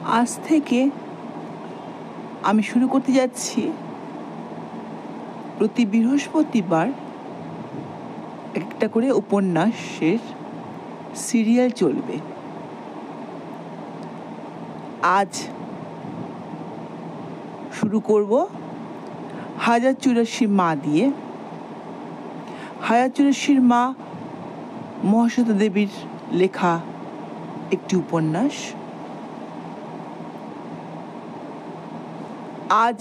আজ থেকে আমি শুরু করতে যাচ্ছি প্রতি বৃহস্পতিবার একটা করে উপন্যাসের সিরিয়াল চলবে। আজ শুরু করব 1084 মা দিয়ে। 1084 মা মহাশ্বেতা দেবীর লেখা একটি উপন্যাস। আজ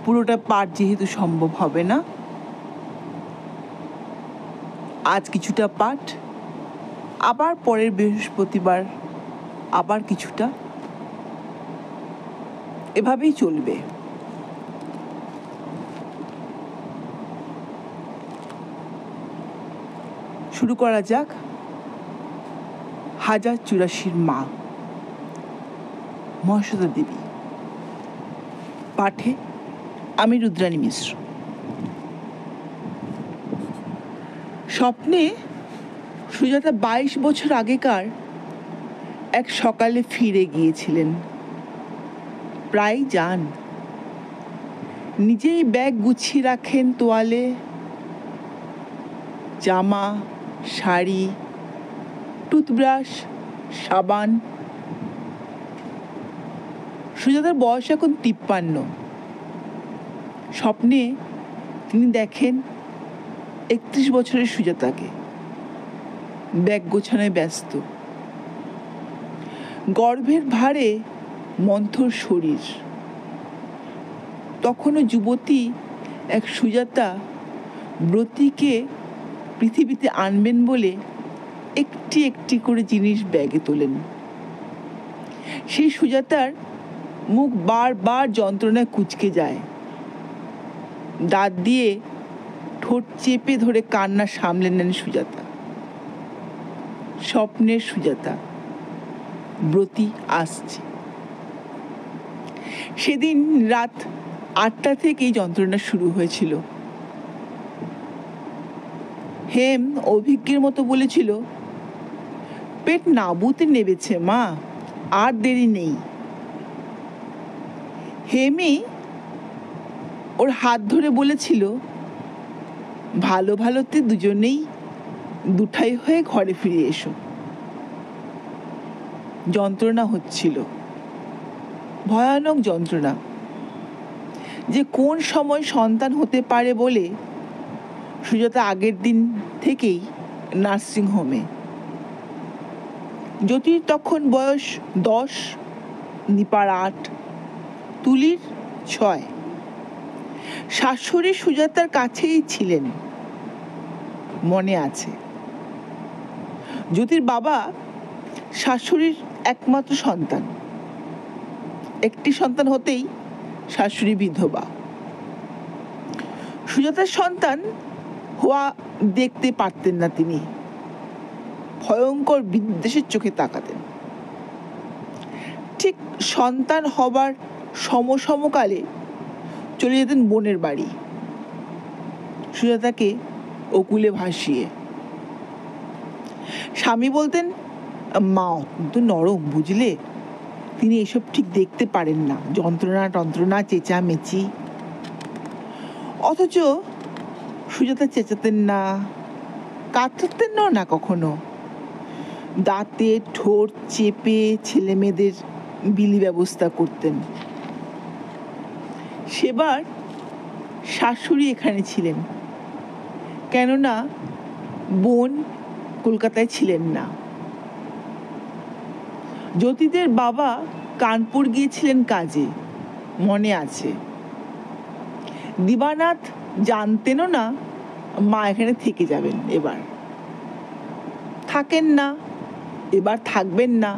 পুরোটা পাঠ যেহেতু সম্ভব হবে না, আজ কিছুটা পাঠ, আবার পরের বৃহস্পতিবার আবার কিছুটা, এভাবেই চলবে। শুরু করা যাক 1084 মা মহাশ্বেতা দেবী। পাঠে আমি রুদ্রাণী মিশ্র। স্বপ্নে সুজাতা 22 বছর আগেকার এক সকালে ফিরে গিয়েছিলেন। প্রায় যান, নিজেই ব্যাগ গুছিয়ে রাখেন তোয়ালে, জামা, শাড়ি, টুথব্রাশ, সাবান। সুজাতার বয়স এখন 53। স্বপ্নে তিনি দেখেন 31 বছরের সুজাতাকে ব্যাগ গোছানোয় ব্যস্ত। গর্ভের ভারে মন্থর শরীর। তখনও যুবতী এক সুজাতা ব্রতীকে পৃথিবীতে আনবেন বলে একটি একটি করে জিনিস ব্যাগে তোলেন। সেই সুজাতার মুখ বারবার যন্ত্রণায় কুঁচকে যায়। দাঁত দিয়ে ঠোঁট চেপে ধরে কান্না সামলে নেন সুজাতা। স্বপ্নের সুজাতা, ব্রতী আসছে। সেদিন রাত 8টা থেকেই যন্ত্রণা শুরু হয়েছিল। হেম অভিজ্ঞের মতো বলেছিল, পেট নাবুতে নেবেছে মা, আর দেরি নেই। হেমই ওর হাত ধরে বলেছিল, ভালো ভালোতে দুজনেই দুঠাই হয়ে ঘরে ফিরে এসো। যন্ত্রণা হচ্ছিল, ভয়ানক যন্ত্রণা, যে কোন সময় সন্তান হতে পারে বলে সুজাতা আগের দিন থেকেই নার্সিংহোমে। জ্যোতির তখন বয়স 10, নিপার 8, তুলির 6। শাশুড়ি সুজাতার কাছেই ছিলেন, মনে আছে। জ্যোতির বাবা শাশুড়ির একমাত্র সন্তান। একটি সন্তান হতেই শাশুড়ি বিধবা। সুজাতার সন্তান হওয়া দেখতে পারতেন না তিনি। ভয়ঙ্কর বিদ্বেষের চোখে তাকাতেন। ঠিক সন্তান হবার সমকালে চলে যেতেন বোনের বাড়ি, সুজাতাকে ওকুলে ভাসিয়ে। স্বামী বলতেন, মা অত্যন্ত নরম বুঝলে, তিনি এসব ঠিক দেখতে পারেন না, যন্ত্রণা চেঁচামেচি। অথচ সুজাতা চেঁচাতেন না, কাতরতেন না কখনো। দাঁতে ঠোঁট চেপে ছেলে মেয়েদের বিলি ব্যবস্থা করতেন। সেবার শাশুড়ি এখানে ছিলেন, কেননা বোন কলকাতায় ছিলেন না। জ্যোতিদের বাবা কানপুর গিয়েছিলেন কাজে, মনে আছে। দিবানাথ জানতেনও না মা এখানে থেকে যাবেন, এবার থাকেন না, এবার থাকবেন না,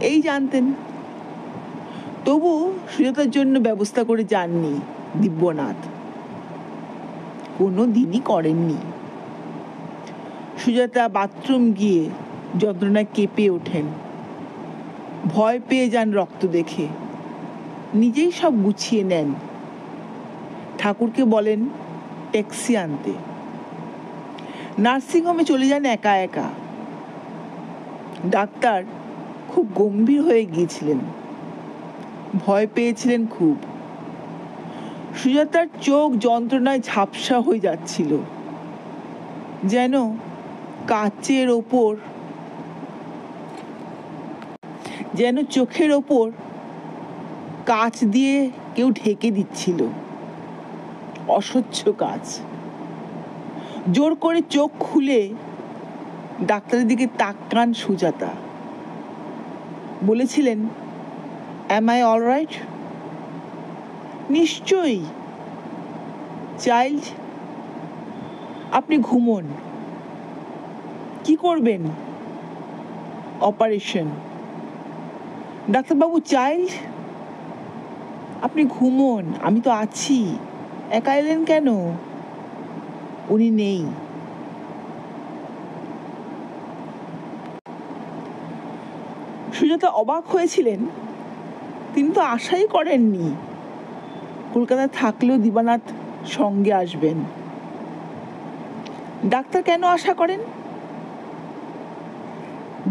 এই জানতেন। তবু সুজাতার জন্য ব্যবস্থা করে যাননি দিব্যনাথ, কোনো দিনই করেননি। সুজাতা বাথরুম গিয়ে যন্ত্রণায় কেঁপে ওঠেন, ভয় পেয়ে যান রক্ত দেখে, নিজেই সব গুছিয়ে নেন। ঠাকুরকে বলেন ট্যাক্সি আনতে। নার্সিংহোমে চলে যান একা একা। ডাক্তার খুব গম্ভীর হয়ে গিয়েছিলেন, ভয় পেয়েছিলেন খুব। সুজাতার চোখ যন্ত্রণায় ঝাপসা হয়ে যাচ্ছিল, যেন কাচের ওপর, যেন চোখের ওপর কাচ দিয়ে কেউ ঢেকে দিচ্ছিল, অস্বচ্ছ কাচ। জোর করে চোখ খুলে ডাক্তারের দিকে তাকান সুজাতা। বলেছিলেন, অ্যাম আই অল রাইট? নিশ্চয়ই চাইল্ড, আপনি ঘুমোন। কি করবেন? অপারেশন। ডাক্তারবাবু, চাইল্ড, আপনি ঘুমোন, আমি তো আছি। একা এলেন কেন? উনি নেই। সুজাতা অবাক হয়েছিলেন। তিনি তো আশাই করেননি কলকাতায় থাকলেও দিবানাথ সঙ্গে আসবেন। ডাক্তার কেন আশা করেন?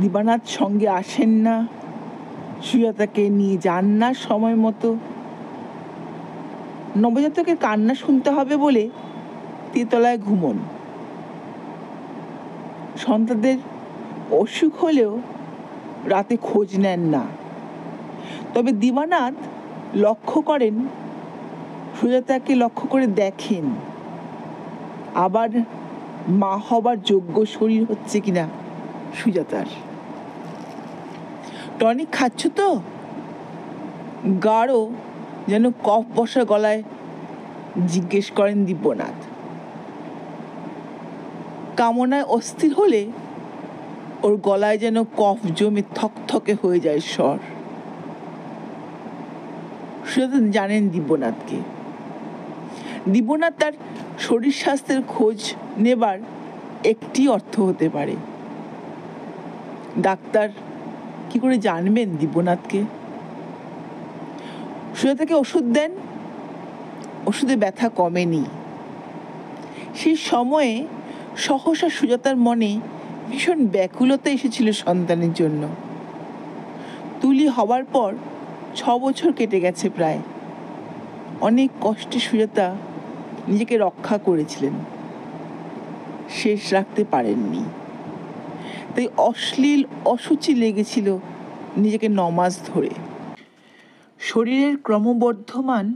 দিবানাথ সঙ্গে আসেন না, সুজাতাকে নিয়ে যান না সময় মতো। নবজাতকের কান্না শুনতে হবে বলে তেতলায় ঘুমোন। সন্তানদের অসুখ হলেও রাতে খোঁজ নেন না। তবে দিবানাথ লক্ষ্য করেন, সুজাতাকে লক্ষ্য করে দেখেন আবার মা হবার যোগ্য শরীর হচ্ছে কিনা সুজাতার। টনিক খাচ্ছ তো? গাঢ় যেন কফ বসা গলায় জিজ্ঞেস করেন দিব্যনাথ। কামনায় অস্থির হলে ওর গলায় যেন কফ জমে থকথকে হয়ে যায় স্বর। সুজাতা জানেন দিব্যনাথকে। দিব্যনাথ তার শরীর স্বাস্থ্যের খোঁজ নেবার একটি অর্থ হতে পারে। ডাক্তার কি করে জানবেন দিব্যনাথকে? সুজাতাকে ওষুধ দেন, ওষুধে ব্যথা কমেনি। সেই সময়ে সহসা সুজাতার মনে ভীষণ ব্যাকুলতা এসেছিল সন্তানের জন্য। তুলি হবার পর 6 বছর কেটে গেছে প্রায়। অনেক কষ্টে সুজাতা নিজেকে রক্ষা করেছিলেন, শেষ রাখতে পারেননি। তাই অশ্লীল অসুচি লেগেছিল নিজেকে নমাজ ধরে। শরীরের ক্রমবর্ধমান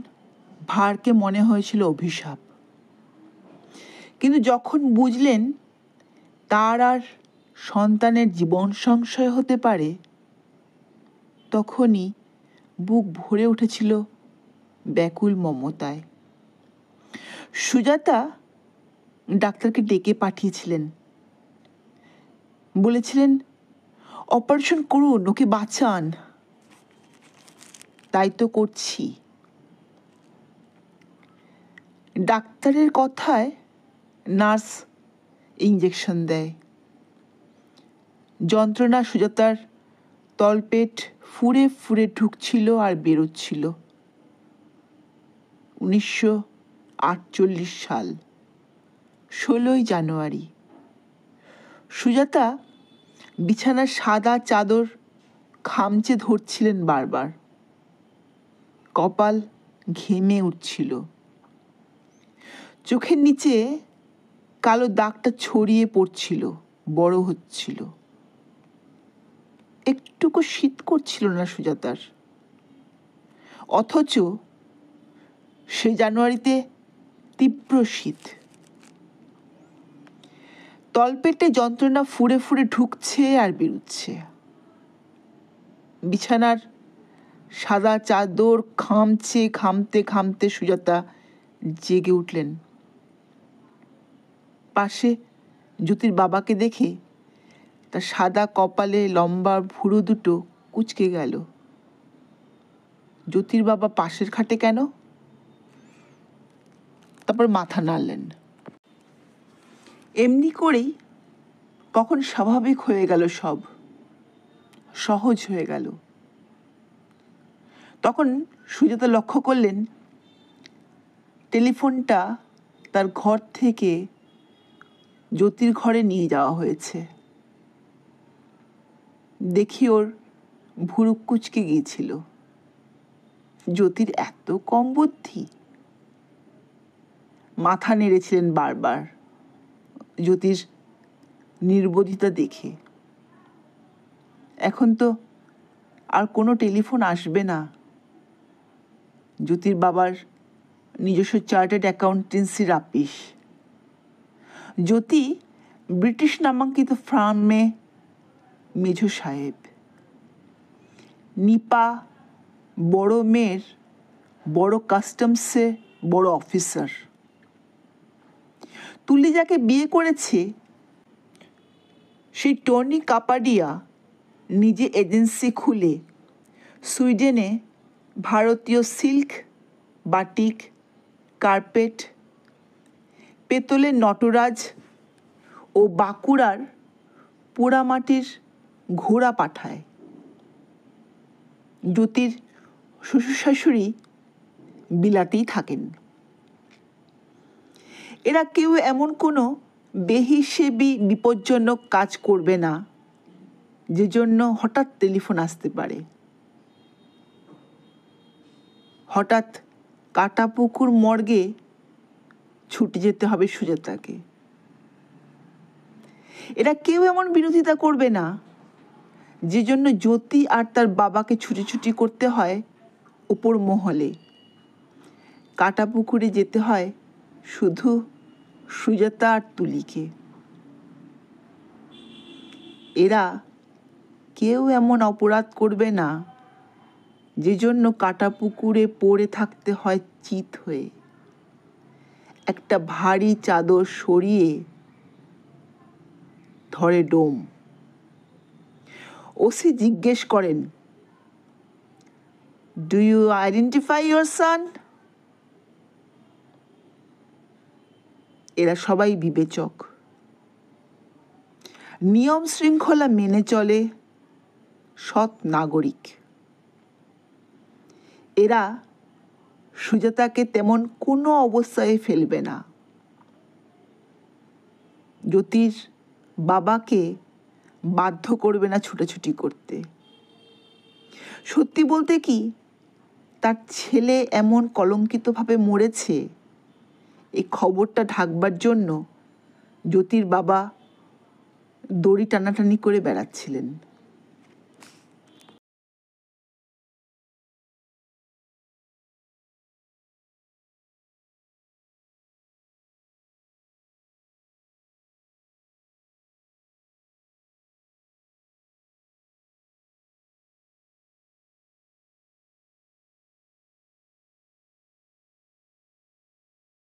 ভারকে মনে হয়েছিল অভিশাপ। কিন্তু যখন বুঝলেন তার আর সন্তানের জীবন সংশয় হতে পারে, তখনই বুক ভরে উঠেছিল ব্যাকুল মমতায়। সুজাতা ডাক্তারকে ডেকে পাঠিয়েছিলেন। বলেছিলেন, অপারেশন করুন, ওকে বাঁচান। তাই তো করছি। ডাক্তারের কথায় নার্স ইঞ্জেকশন দেয়। যন্ত্রণা সুজাতার তলপেট ফুঁড়ে ফুঁড়ে ঢুকছিল আর বেরোচ্ছিল। 1948 সাল, 16ই জানুয়ারি। সুজাতা বিছানার সাদা চাদর খামচে ধরছিলেন বারবার। কপাল ঘেমে উঠছিল। চোখের নিচে কালো দাগটা ছড়িয়ে পড়ছিল, বড় হচ্ছিল। একটুকু শীত করছিল না সুজাতার। অথচ সে জানুয়ারিতে তীব্র শীত। তলপেটে যন্ত্রণা ফুঁড়ে ফুঁড়ে ঢুকছে আর বেরোচ্ছে। বিছানার সাদা চাদর খামচে খামতে খামতে সুজাতা জেগে উঠলেন। পাশে জ্যোতির বাবাকে দেখে তার সাদা কপালে লম্বা ভুরু দুটো কুঁচকে গেল। জ্যোতির বাবা পাশের খাটে কেন? তারপর মাথা নাড়লেন। এমনি করেই কখন স্বাভাবিক হয়ে গেল, সব সহজ হয়ে গেল। তখন সুজাতা লক্ষ্য করলেন টেলিফোনটা তার ঘর থেকে জ্যোতির ঘরে নিয়ে যাওয়া হয়েছে। দেখি ওর ভুরুক কুচকে গিয়েছিল। জ্যোতির এত কম বুদ্ধি। মাথা নেড়েছিলেন বারবার জ্যোতির নির্বোধিতা দেখে। এখন তো আর কোনো টেলিফোন আসবে না। জ্যোতির বাবার নিজস্ব চার্টার্ড অ্যাকাউন্টেন্সির আপিস। জ্যোতি ব্রিটিশ নামাঙ্কিত ফার্মে মেঝো সাহেব। নিপা বড় মেয়ের বড় কাস্টমসে বড় অফিসার। তুলি যাকে বিয়ে করেছে সেই টনি কাপাডিয়া নিজে এজেন্সি খুলে সুইডেনে ভারতীয় সিল্ক, বাটিক, কার্পেট, পেতলের নটরাজ ও বাঁকুড়ার পোড়ামাটির ঘোড়া পাঠায়। জ্যোতির শ্বশুর শাশুড়ি বিলাতেই থাকেন। এরা কেউ এমন কোনো বেহিসেবি বিপজ্জনক কাজ করবে না যে জন্য হঠাৎ টেলিফোন আসতে পারে। হঠাৎ কাটাপুকুর মর্গে ছুটে যেতে হবে সুজাতাকে। এরা কেউ এমন বিরোধিতা করবে না যে জন্য জ্যোতি আর তার বাবাকে ছুটি করতে হয় উপর মহলে। কাটাপুকুরে যেতে হয় শুধু সুজাতা আর তুলিকে। এরা কেউ এমন অপরাধ করবে না যে জন্য কাটাপুকুরে পড়ে থাকতে হয় চিত হয়ে। একটা ভারী চাদর সরিয়ে ধরে ডোম। ওসি জিজ্ঞেস করেন, ডু ইউ আইডেন্টিফাই ইয়োর সন? এরা সবাই বিবেচক, নিয়ম শৃঙ্খলা মেনে চলে, সৎ নাগরিক। এরা সুজাতাকে তেমন কোনো অবস্থায় ফেলবে না। জ্যোতির বাবাকে বাধ্য করবে না ছুটাছুটি করতে। সত্যি বলতে কি, তার ছেলে এমন কলঙ্কিতভাবে মরেছে এই খবরটা ঢাকবার জন্য জ্যোতির বাবা দড়ি টানাটানি করে বেড়াচ্ছিলেন।